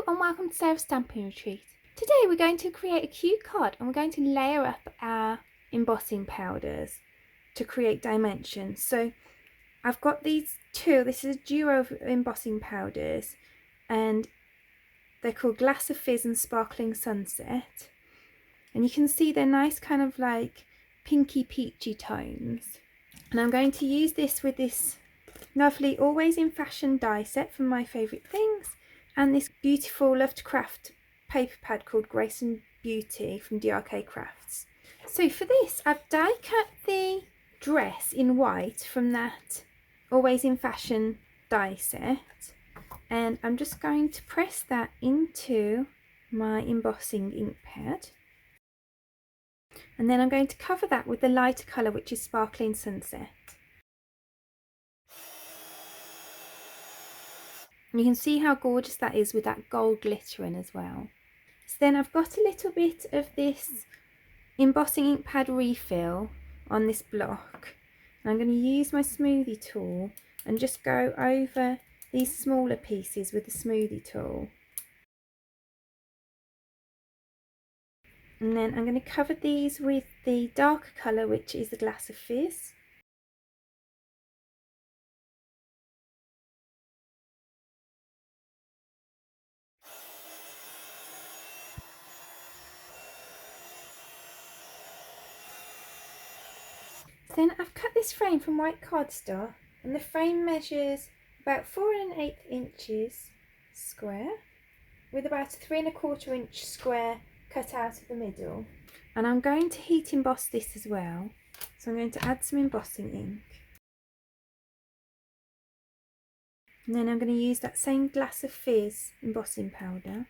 Hello and welcome to Sarah's Stamping Retreat. Today we're going to create a cute card and we're going to layer up our embossing powders to create dimensions. So I've got these two, this is a duo of embossing powders and they're called Glass of Fizz and Sparkling Sunset. And you can see they're nice kind of like pinky peachy tones. And I'm going to use this with this lovely Always in Fashion die set from My Favourite Things and this beautiful Love to Craft paper pad called Grace and Beauty from Crafts. So for this I've die cut the dress in white from that Always in Fashion die set, and I'm just going to press that into my embossing ink pad, and then I'm going to cover that with the lighter colour, which is Sparkling Sunset. And you can see how gorgeous that is with that gold glittering as well. So then I've got a little bit of this embossing ink pad refill on this block, and I'm going to use my smoothie tool and just go over these smaller pieces with the smoothie tool. And then I'm going to cover these with the darker colour, which is the Glass of Fizz. Then I've cut this frame from white cardstock, and the frame measures about 4 1/8 inches square with about a 3 1/4 inch square cut out of the middle. And I'm going to heat emboss this as well, so I'm going to add some embossing ink. And then I'm going to use that same Glass of Fizz embossing powder.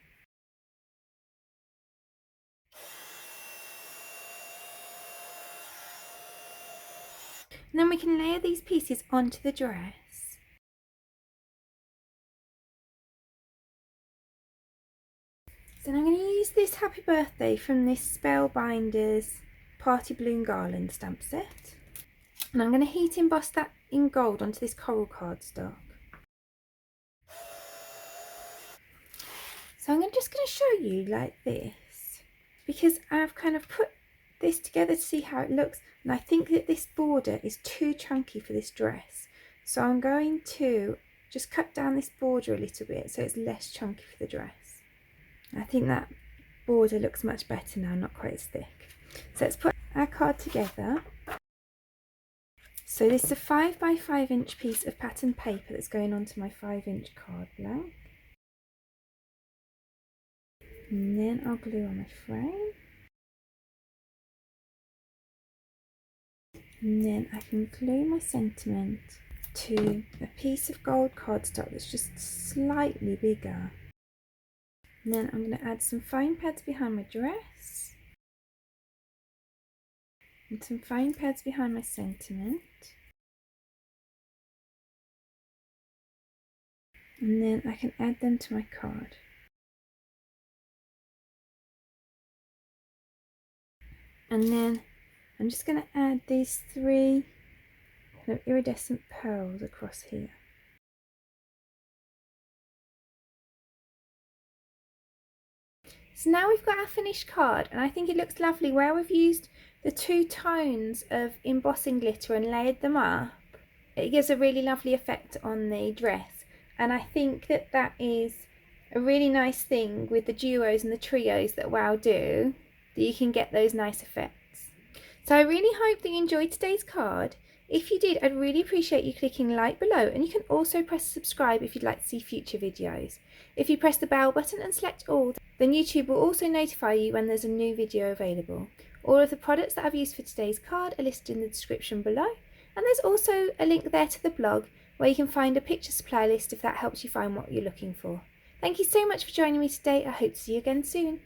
And then we can layer these pieces onto the dress. So I'm going to use this Happy Birthday from this Spellbinders Party Balloon Garland stamp set. And I'm going to heat emboss that in gold onto this coral cardstock. So I'm just going to show you like this, because I've kind of put this together to see how it looks, and I think that this border is too chunky for this dress, so I'm going to just cut down this border a little bit so it's less chunky for the dress. I think that border looks much better now, not quite as thick. So let's put our card together. So this is a 5 by 5 inch piece of pattern paper that's going onto my 5 inch card blank. And then I'll glue on my frame. And then I can glue my sentiment to a piece of gold cardstock that's just slightly bigger. And then I'm going to add some foam pads behind my dress and some foam pads behind my sentiment. And then I can add them to my card. And then I'm just going to add these 3 kind of iridescent pearls across here. So now we've got our finished card, and I think it looks lovely where we've used the 2 tones of embossing glitter and layered them up. It gives a really lovely effect on the dress, and I think that that is a really nice thing with the duos and the trios that WOW do, that you can get those nice effects. So I really hope that you enjoyed today's card. If you did, I'd really appreciate you clicking like below, and you can also press subscribe if you'd like to see future videos. If you press the bell button and select all, then YouTube will also notify you when there's a new video available. All of the products that I've used for today's card are listed in the description below, and there's also a link there to the blog where you can find a picture supply list if that helps you find what you're looking for. Thank you so much for joining me today. I hope to see you again soon.